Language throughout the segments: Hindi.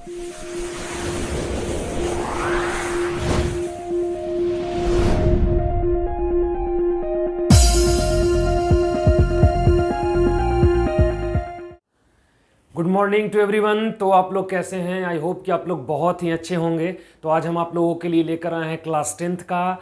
Good morning to everyone. तो आप लोग कैसे हैं? आई होप कि आप लोग बहुत ही अच्छे होंगे। तो आज हम आप लोगों के लिए लेकर आए हैं क्लास 10th का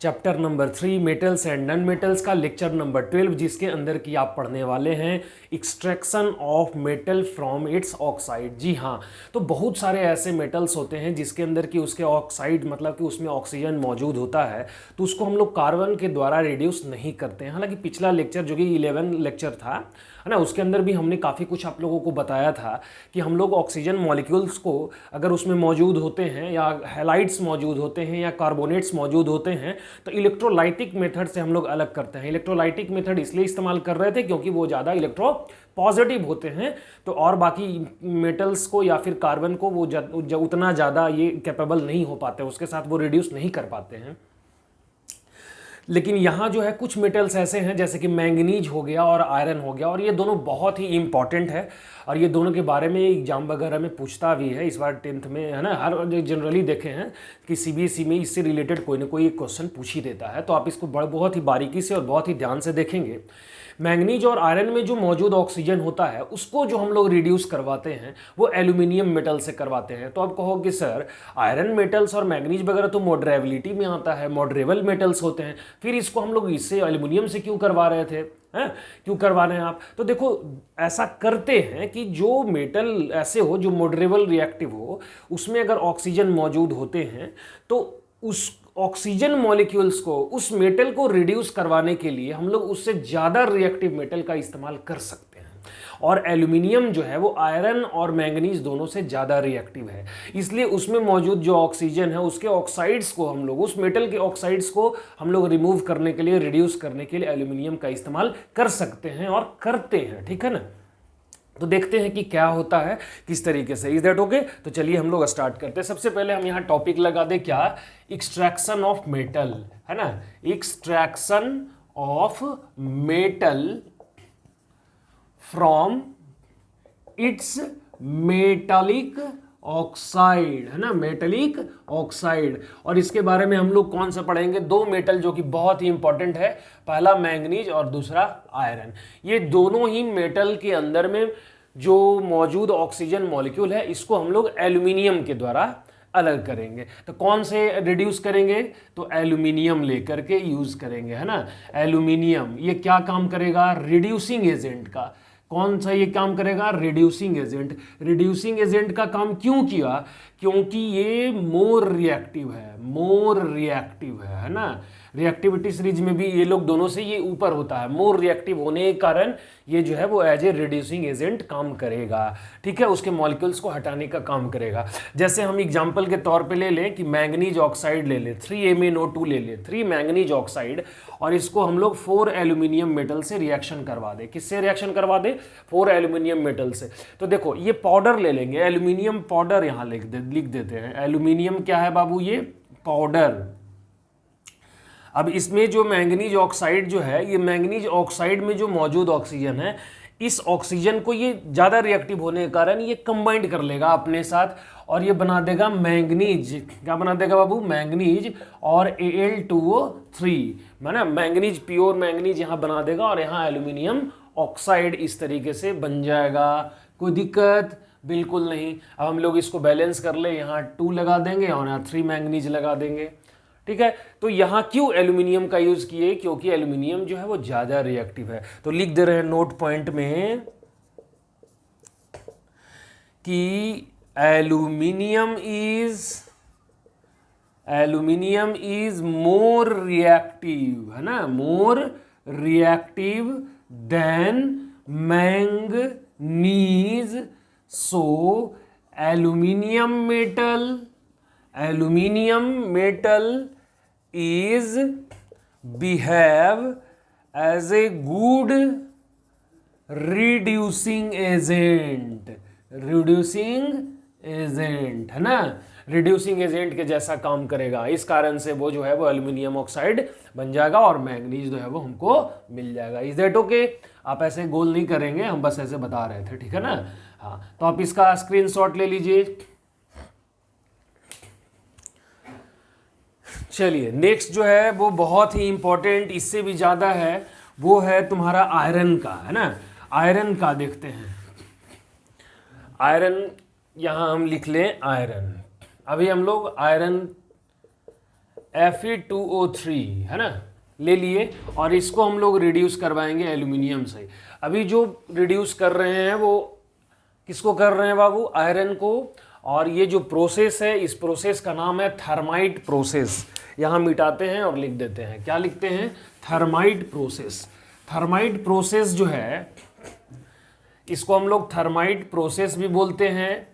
chapter number 3 metals and non metals का लेक्चर नंबर 12, जिसके अंदर की आप पढ़ने वाले हैं extraction of metal from its oxide. जी हाँ, तो बहुत सारे ऐसे मेटल्स होते हैं जिसके अंदर कि उसके ऑक्साइड मतलब कि उसमें ऑक्सीजन मौजूद होता है, तो उसको हम लोग कार्बन के द्वारा रिड्यूस नहीं करते हैं। हालांकि पिछला लेक्चर जो कि 11 लेक्चर था है ना, उसके अंदर भी हमने काफ़ी कुछ आप लोगों को बताया था कि हम लोग ऑक्सीजन मॉलिक्यूल्स को अगर उसमें मौजूद होते हैं या हैलाइड्स मौजूद होते हैं या कार्बोनेट्स मौजूद होते हैं तो इलेक्ट्रोलाइटिक मेथड से हम लोग अलग करते हैं। इलेक्ट्रोलाइटिक मेथड इसलिए इस्तेमाल कर रहे थे क्योंकि वो ज़्यादा इलेक्ट्रो पॉजिटिव होते हैं, तो और बाकी मेटल्स को या फिर कार्बन को वो उतना ज़्यादा ये कैपेबल नहीं हो पाते, उसके साथ वो रिड्यूस नहीं कर पाते हैं। लेकिन यहाँ जो है कुछ मेटल्स ऐसे हैं जैसे कि मैंगनीज हो गया और आयरन हो गया, और ये दोनों बहुत ही इंपॉर्टेंट है और ये दोनों के बारे में एग्जाम वगैरह में पूछता भी है। इस बार 10th में है ना, हर जनरली देखे हैं कि CBSE में इससे रिलेटेड कोई ना कोई एक क्वेश्चन पूछ ही देता है, तो आप इसको बहुत ही बारीकी से और बहुत ही ध्यान से देखेंगे। मैंगनीज और आयरन में जो मौजूद ऑक्सीजन होता है उसको जो हम लोग रिड्यूस करवाते हैं वो एल्यूमिनियम मेटल से करवाते हैं। तो आप कहोगे सर आयरन मेटल्स और मैंगनीज वगैरह तो मॉडरेबिलिटी में आता है, मॉडरेबल मेटल्स होते हैं, फिर इसको हम लोग इससे एल्यूमिनियम से क्यों करवा रहे थे, हैं क्यों करवा रहे हैं आप? तो देखो ऐसा करते हैं कि जो मेटल ऐसे हो जो मॉडरेबल रिएक्टिव हो, उसमें अगर ऑक्सीजन मौजूद होते हैं तो उस ऑक्सीजन मॉलिक्यूल्स को उस मेटल को रिड्यूस करवाने के लिए हम लोग उससे ज़्यादा रिएक्टिव मेटल का इस्तेमाल कर सकते हैं। और एल्यूमिनियम जो है वो आयरन और मैंगनीज दोनों से ज़्यादा रिएक्टिव है, इसलिए उसमें मौजूद जो ऑक्सीजन है उसके ऑक्साइड्स को हम लोग उस मेटल के ऑक्साइड्स को हम लोग रिमूव करने के लिए, रिड्यूस करने के लिए एल्यूमिनियम का इस्तेमाल कर सकते हैं और करते हैं। ठीक है ना, तो देखते हैं कि क्या होता है किस तरीके से। Is that okay? तो चलिए हम लोग स्टार्ट करते हैं। सबसे पहले हम यहाँ टॉपिक लगा दे क्या, एक्सट्रैक्शन ऑफ मेटल, है ना, extraction of metal from it's metallic oxide, है ना, मेटलिक ऑक्साइड। और इसके बारे में हम लोग कौन सा पढ़ेंगे, दो मेटल जो कि बहुत ही इंपॉर्टेंट है, पहला मैंगनीज और दूसरा आयरन। ये दोनों ही मेटल के अंदर में जो मौजूद ऑक्सीजन मॉलिक्यूल है इसको हम लोग एल्यूमिनियम के द्वारा अलग करेंगे। तो कौन से रिड्यूस करेंगे, तो एल्यूमिनियम लेकर के यूज करेंगे, है ना। एल्यूमिनियम ये क्या काम करेगा, रिड्यूसिंग एजेंट का। कौन सा ये काम करेगा, रिड्यूसिंग एजेंट। रिड्यूसिंग एजेंट का काम क्यों किया, क्योंकि ये मोर रिएक्टिव है ना। रिएक्टिविटी सीरीज में भी ये लोग दोनों से ये ऊपर होता है, मोर रिएक्टिव होने के कारण ये जो है वो एज ए रिड्यूसिंग एजेंट काम करेगा। ठीक है, उसके मॉलिक्यूल्स को हटाने का काम करेगा। जैसे हम एग्जांपल के तौर पे ले लें कि मैंगनीज ऑक्साइड ले ले, 3MnO2 ले ले, 3 मैंगनीज ऑक्साइड, और इसको हम लोग 4 एल्यूमिनियम मेटल से रिएक्शन करवा दे। किससे रिएक्शन करवा दे, 4 एल्यूमिनियम मेटल से। तो देखो ये पाउडर ले लेंगे, एल्यूमिनियम पाउडर यहाँ लिख देते हैं। एल्यूमिनियम क्या है बाबू, ये पाउडर। अब इसमें जो मैंगनीज ऑक्साइड जो है, ये मैंगनीज ऑक्साइड में जो मौजूद ऑक्सीजन है, इस ऑक्सीजन को ये ज़्यादा रिएक्टिव होने के कारण ये कंबाइंड कर लेगा अपने साथ और ये बना देगा मैंगनीज। क्या बना देगा बाबू, मैंगनीज और Al2O3, है ना। मैंगनीज, प्योर मैंगनीज यहाँ बना देगा और यहाँ एल्यूमिनियम ऑक्साइड इस तरीके से बन जाएगा। कोई दिक्कत बिल्कुल नहीं। अब हम लोग इसको बैलेंस कर ले, यहाँ 2 लगा देंगे और यहाँ 3 मैंगनीज लगा देंगे। ठीक है, तो यहाँ क्यों एल्यूमिनियम का यूज किए, क्योंकि एल्यूमिनियम जो है वो ज्यादा रिएक्टिव है। तो लिख दे रहे हैं नोट पॉइंट में कि एल्यूमिनियम इज मोर रिएक्टिव, है ना, more reactive than manganese. So aluminium metal is behave as a good reducing agent, है ना, रिड्यूसिंग एजेंट के जैसा काम करेगा। इस कारण से वो जो है वो एल्यूमिनियम ऑक्साइड बन जाएगा और मैंगनीज जो है वो हमको मिल जाएगा। Is that okay? आप ऐसे गोल नहीं करेंगे, हम बस ऐसे बता रहे थे, ठीक है ना। हाँ, तो आप इसका स्क्रीनशॉट ले लीजिए। चलिए नेक्स्ट जो है वो बहुत ही इंपॉर्टेंट, इससे भी ज़्यादा है, वो है तुम्हारा आयरन का, है ना। आयरन का देखते हैं। आयरन यहाँ हम लिख लें आयरन। अभी हम लोग आयरन Fe2O3 है ना ले लिए, और इसको हम लोग रिड्यूस करवाएंगे एल्यूमिनियम से। अभी जो रिड्यूस कर रहे हैं वो किसको कर रहे हैं बाबू? आयरन को। और ये जो प्रोसेस है, इस प्रोसेस का नाम है थर्माइट प्रोसेस। यहाँ मिटाते हैं और लिख देते हैं, क्या लिखते हैं? Thermite process. थर्माइट प्रोसेस जो है, इसको हम लोग थर्माइट प्रोसेस भी बोलते हैं,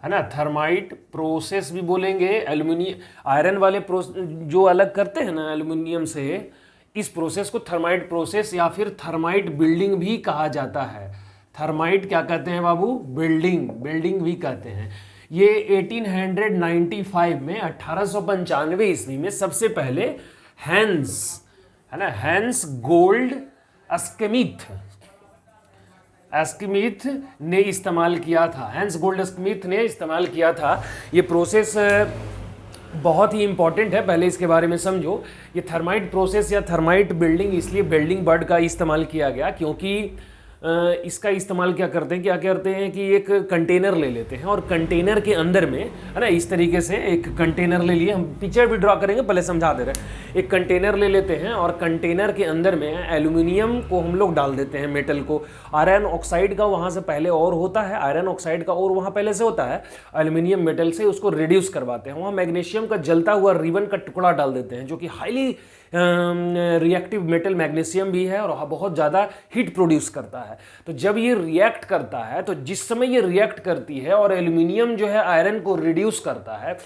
है ना। थर्माइट प्रोसेस भी बोलेंगे। एल्यूमिनियम आयरन वाले जो अलग करते हैं ना एल्यूमिनियम से, इस प्रोसेस को थर्माइट प्रोसेस या फिर थर्माइट बिल्डिंग भी कहा जाता है। थर्माइट क्या कहते हैं बाबू? बिल्डिंग, बिल्डिंग भी कहते हैं। ये 1895 में 1895 ईस्वी में सबसे पहले हैंस, है ना, हैंस गोल्ड स्मिथ ने इस्तेमाल किया था। हैंस गोल्ड स्मिथ ने इस्तेमाल किया था। ये प्रोसेस बहुत ही इंपॉर्टेंट है, पहले इसके बारे में समझो। ये थर्माइट प्रोसेस या थर्माइट बिल्डिंग इसलिए बिल्डिंग वर्ड का इस्तेमाल किया गया क्योंकि इसका इस्तेमाल क्या करते हैं कि एक कंटेनर ले लेते हैं, और कंटेनर के अंदर में, है ना, इस तरीके से एक कंटेनर ले लिए, हम पिक्चर भी ड्रॉ करेंगे, पहले समझा दे रहे हैं। एक कंटेनर ले लेते हैं और कंटेनर के अंदर में एल्यूमिनियम को हम लोग डाल देते हैं, मेटल को। आयरन ऑक्साइड का वहाँ से पहले और होता है, आयरन ऑक्साइड का और वहाँ पहले से होता है। एल्यूमिनियम मेटल से उसको रिड्यूस करवाते हैं, वहाँ मैग्नीशियम का जलता हुआ रिबन का टुकड़ा डाल देते हैं, जो कि हाईली रिएक्टिव मेटल मैग्नीशियम भी है और बहुत ज़्यादा हीट प्रोड्यूस करता है। तो जब ये रिएक्ट करता है, तो जिस समय ये रिएक्ट करती है और एल्यूमिनियम जो है आयरन को रिड्यूस करता है,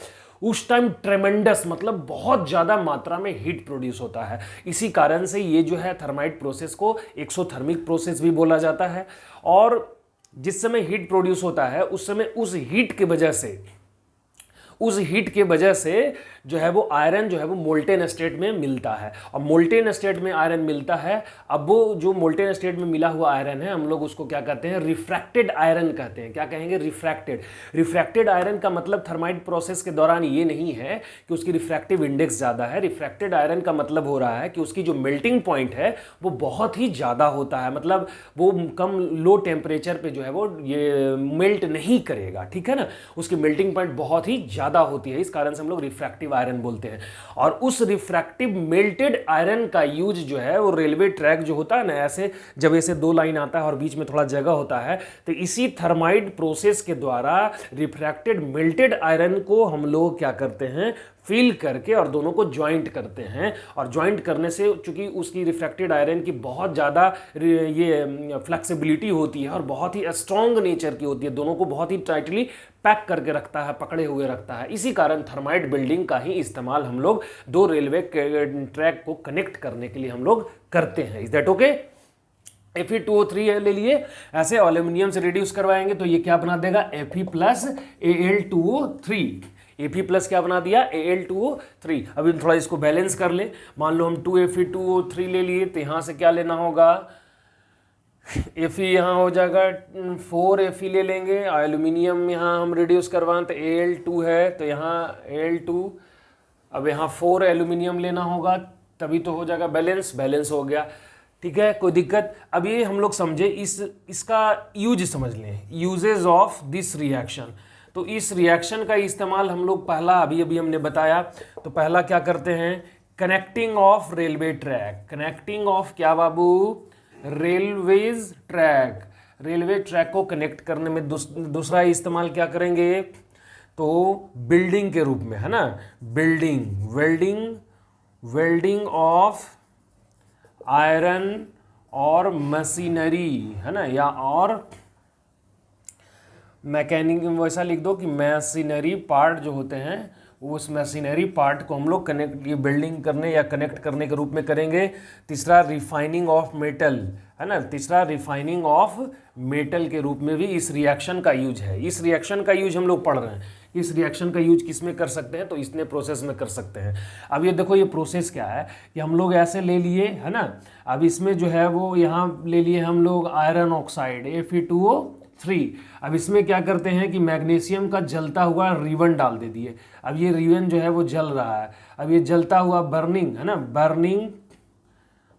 उस टाइम ट्रेमेंडस, मतलब बहुत ज़्यादा मात्रा में हीट प्रोड्यूस होता है। इसी कारण से ये जो है थर्माइट प्रोसेस को एक्सोथर्मिक प्रोसेस भी बोला जाता है। और जिस समय हीट प्रोड्यूस होता है, उस समय उस हीट की वजह से जो है वो आयरन जो है वो मोल्टेन स्टेट में मिलता है। और मोल्टेन स्टेट में आयरन मिलता है। अब वो जो मोल्टेन स्टेट में मिला हुआ आयरन है, हम लोग उसको क्या कहते हैं? रिफ्रैक्टेड आयरन कहते हैं। क्या कहेंगे? रिफ्रैक्टेड। रिफ्रैक्टेड आयरन का मतलब थर्माइट प्रोसेस के दौरान ये नहीं है कि उसकी रिफ्रैक्टिव इंडेक्स ज़्यादा है। रिफ्रैक्टेड आयरन का मतलब हो रहा है कि उसकी जो मेल्टिंग पॉइंट है वो बहुत ही ज़्यादा होता है, मतलब वो कम लो टेम्परेचर पर जो है वो ये मेल्ट नहीं करेगा, ठीक है ना। उसकी मेल्टिंग पॉइंट बहुत ही ज़्यादा होती है, इस कारण से हम लोग रिफ्रैक्टिव आयरन बोलते हैं। और उस रिफ्रैक्टिव मेल्टेड आयरन का यूज जो है वो रेलवे ट्रैक जो होता है ना, ऐसे जब ऐसे दो लाइन आता है और बीच में थोड़ा जगह होता है, तो इसी थर्माइट प्रोसेस के द्वारा रिफ्रैक्टेड मेल्टेड आयरन को हम लोग क्या करते हैं? फिल करके और दोनों को ज्वाइंट करते हैं। और ज्वाइंट करने से चूंकि उसकी रिफ्रैक्टेड आयरन की बहुत ज़्यादा ये फ्लेक्सिबिलिटी होती है और बहुत ही स्ट्रॉन्ग नेचर की होती है, दोनों को बहुत ही टाइटली पैक करके रखता है, पकड़े हुए रखता है। इसी कारण थर्माइट बिल्डिंग का ही इस्तेमाल हम लोग दो रेलवे ट्रैक को कनेक्ट करने के लिए हम लोग करते हैं। Is that okay? Fe2O3 ले लिए, ऐसे एल्यूमिनियम से रिड्यूस करवाएंगे तो ये क्या बना देगा? Fe+Al2O3। Fe+ क्या बना दिया? Al2O3। अभी थोड़ा इसको बैलेंस कर ले। मान लो हम 2Fe2O3 ले लिए, तो यहाँ से क्या लेना होगा? Fe यहाँ हो जाएगा 4Fe ले लेंगे। एल्यूमिनियम यहाँ हम रिड्यूस करवाएं तो Al2 है, तो यहाँ Al2। अब यहाँ 4 एल्यूमिनियम लेना होगा, तभी तो हो जाएगा बैलेंस। बैलेंस हो गया, ठीक है, कोई दिक्कत? अब ये हम लोग समझे, इसका यूज समझ लें, यूजेज ऑफ दिस रिएक्शन। तो इस रिएक्शन का इस्तेमाल हम लोग पहला अभी हमने बताया, तो पहला क्या करते हैं? Connecting of railway track. Connecting of क्या बाबू? Railways track. रेलवे ट्रैक को कनेक्ट करने में दूसरा इस्तेमाल क्या करेंगे? तो बिल्डिंग के रूप में, है ना, वेल्डिंग ऑफ आयरन और मशीनरी, है ना, या और मैकेनिक, वैसा लिख दो कि मशीनरी पार्ट जो होते हैं, उस मशीनरी पार्ट को हम लोग कनेक्ट, बिल्डिंग करने या कनेक्ट करने के रूप में करेंगे। तीसरा रिफाइनिंग ऑफ मेटल, है ना, तीसरा रिफाइनिंग ऑफ मेटल के रूप में भी इस रिएक्शन का यूज है। इस रिएक्शन का यूज हम लोग पढ़ रहे हैं। इस रिएक्शन का यूज किस में कर सकते हैं? तो इसने प्रोसेस में कर सकते हैं। अब ये देखो, ये प्रोसेस क्या है कि हम लोग ऐसे ले लिए, है ना। अब इसमें जो है वो यहाँ ले लिए हम लोग आयरन ऑक्साइड Fe2O 3। अब इसमें क्या करते हैं कि मैग्नीशियम का जलता हुआ रिबन डाल दे दिए। अब ये रिबन जो है वो जल रहा है। अब ये जलता हुआ बर्निंग है ना, बर्निंग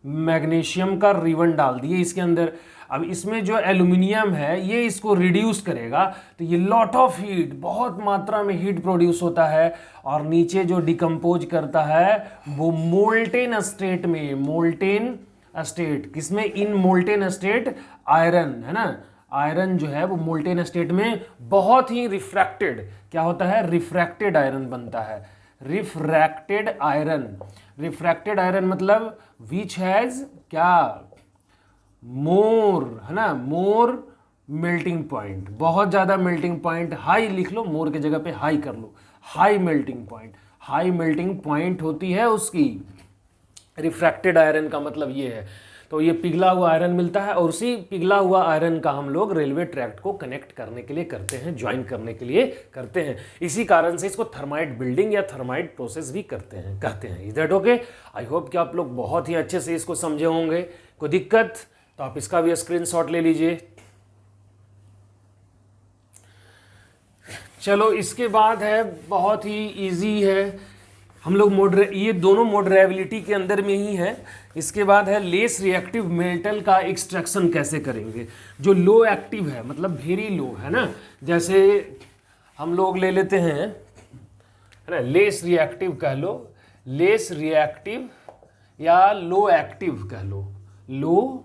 मैग्नीशियम का रिबन डाल दिए इसके अंदर। अब इसमें जो एल्यूमिनियम है ये इसको रिड्यूस करेगा, तो ये लॉट ऑफ हीट, बहुत मात्रा में हीट प्रोड्यूस होता है और नीचे जो डिकम्पोज करता है वो मोल्टेन स्टेट में, मोल्टेन स्टेट किसमें, इन मोल्टेन स्टेट आयरन है ना, आयरन जो है वो मोल्टेन स्टेट में बहुत ही रिफ्रैक्टेड, क्या होता है, रिफ्रैक्टेड आयरन बनता है। रिफ्रैक्टेड आयरन, रिफ्रैक्टेड आयरन मतलब विच हैज क्या, मोर है ना, मोर मेल्टिंग पॉइंट, बहुत ज़्यादा मेल्टिंग पॉइंट, हाई लिख लो, मोर के जगह पे हाई कर लो, high melting point, high melting point होती है उसकी। रिफ्रैक्टेड आयरन का मतलब ये है। तो ये पिघला हुआ आयरन मिलता है और उसी पिघला हुआ आयरन का हम लोग रेलवे ट्रैक को कनेक्ट करने के लिए करते हैं, ज्वाइन करने के लिए करते हैं। इसी कारण से इसको थर्माइट बिल्डिंग या थर्माइट प्रोसेस भी कहते हैं। Is that okay? I hope कि आप लोग बहुत ही अच्छे से इसको समझे होंगे। कोई दिक्कत तो आप इसका भी स्क्रीनशॉट ले लीजिए। चलो इसके बाद है, बहुत ही इजी है, हम लोग ये दोनों मॉडरेबिलिटी के अंदर में ही है। इसके बाद है लेस रिएक्टिव मेटल का एक्सट्रैक्शन कैसे करेंगे, जो लो एक्टिव है, मतलब वेरी लो है ना। जैसे हम लोग ले लेते हैं है ना, लेस रिएक्टिव कह लो, लेस रिएक्टिव या लो एक्टिव कह लो, लो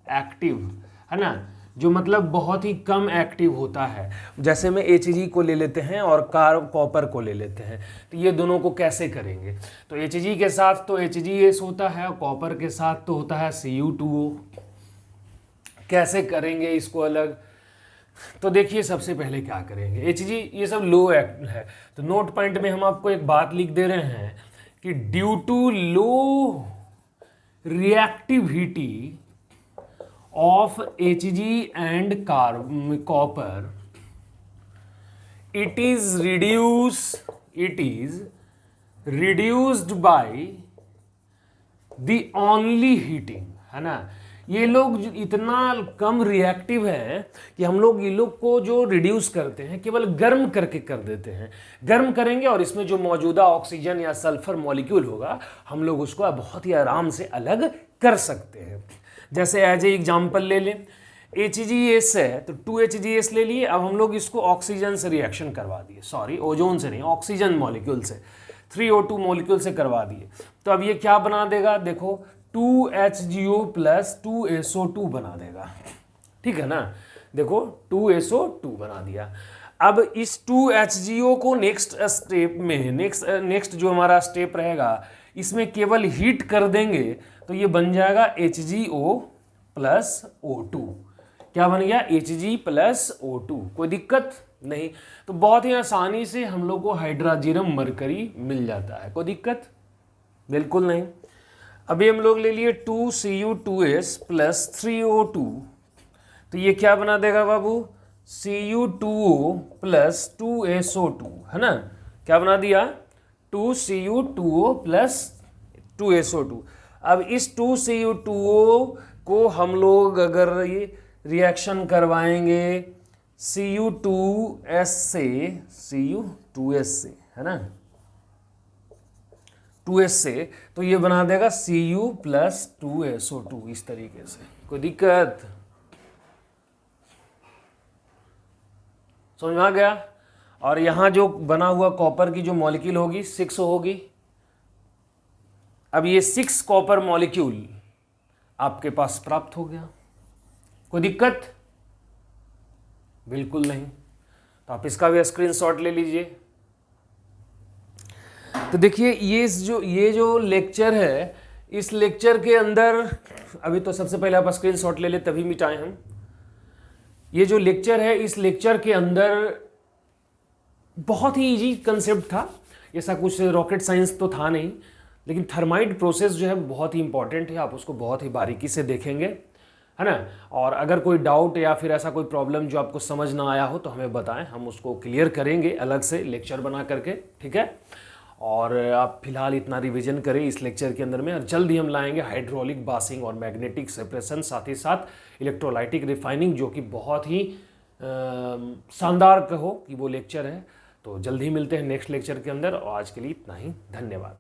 एक्टिव है ना, जो मतलब बहुत ही कम एक्टिव होता है। जैसे में Hg को ले लेते हैं और कॉपर को ले लेते हैं, तो ये दोनों को कैसे करेंगे, तो Hg के साथ तो HgS होता है और कॉपर के साथ तो होता है Cu2O। कैसे करेंगे इसको अलग, तो देखिए सबसे पहले क्या करेंगे, Hg ये सब लो एक्टिव है, तो नोट पॉइंट में हम आपको एक बात लिख दे रहे हैं कि due to low reactivity of Hg and copper, it is reduced by the only heating है ना। ये लोग इतना कम रिएक्टिव है कि हम लोग ये लोग को जो रिड्यूस करते हैं केवल गर्म करके कर देते हैं। गर्म करेंगे और इसमें जो मौजूदा ऑक्सीजन या सल्फर मॉलिक्यूल होगा हम लोग उसको बहुत ही आराम से अलग कर सकते हैं। जैसे एज ए एग्जाम्पल ले लें, HgS है तो 2HgS ले लिए, अब हम लोग इसको ऑक्सीजन से रिएक्शन करवा दिए, सॉरी ओजोन से नहीं, ऑक्सीजन मॉलिक्यूल से, 3O2 मॉलिक्यूल से करवा दिए, तो अब ये क्या बना देगा, देखो 2HgO प्लस 2SO2 बना देगा, ठीक है ना, देखो 2SO2 बना दिया। अब इस 2HgO को नेक्स्ट स्टेप में, नेक्स्ट जो हमारा स्टेप रहेगा इसमें केवल हीट कर देंगे तो ये बन जाएगा HgO प्लस O2। क्या बन गया, Hg प्लस O2। कोई दिक्कत नहीं, तो बहुत ही आसानी से हम लोग को हाइड्रोजन मरकरी मिल जाता है। कोई दिक्कत बिल्कुल नहीं। अभी हम लोग ले लिए 2Cu2S प्लस 3O2, तो ये क्या बना देगा बाबू, Cu2O प्लस 2SO2 है ना, क्या बना दिया, 2Cu2O प्लस 2SO2। अब इस 2Cu2O को हम लोग अगर ये रिएक्शन करवाएंगे Cu2S से, Cu2S से है ना, 2S से, तो ये बना देगा Cu प्लस 2SO2 इस तरीके से। कोई दिक्कत, समझ में आ गया। और यहाँ जो बना हुआ कॉपर की जो मॉलिक्यूल होगी 6 होगी। अब ये 6 कॉपर मॉलिक्यूल आपके पास प्राप्त हो गया। कोई दिक्कत बिल्कुल नहीं, तो आप इसका भी स्क्रीनशॉट ले लीजिए। तो देखिए ये जो लेक्चर है, इस लेक्चर के अंदर अभी तो सबसे पहले आप स्क्रीनशॉट ले ले तभी मिटाएं हम। ये जो लेक्चर है इस लेक्चर के अंदर बहुत ही इजी कंसेप्ट था, ऐसा कुछ रॉकेट साइंस तो था नहीं, लेकिन थर्माइट प्रोसेस जो है बहुत ही इंपॉर्टेंट है, आप उसको बहुत ही बारीकी से देखेंगे है ना। और अगर कोई डाउट या फिर ऐसा कोई प्रॉब्लम जो आपको समझ ना आया हो तो हमें बताएं, हम उसको क्लियर करेंगे अलग से लेक्चर बना करके, ठीक है। और आप फिलहाल इतना रिवीजन करें इस लेक्चर के अंदर में, और जल्द ही हम लाएंगे हाइड्रोलिक बासिंग और मैग्नेटिक सेपरेशन, साथ ही साथ इलेक्ट्रोलाइटिक रिफाइनिंग, जो कि बहुत ही शानदार कहो कि वो लेक्चर है। तो जल्दी ही मिलते हैं नेक्स्ट लेक्चर के अंदर, और आज के लिए इतना ही, धन्यवाद।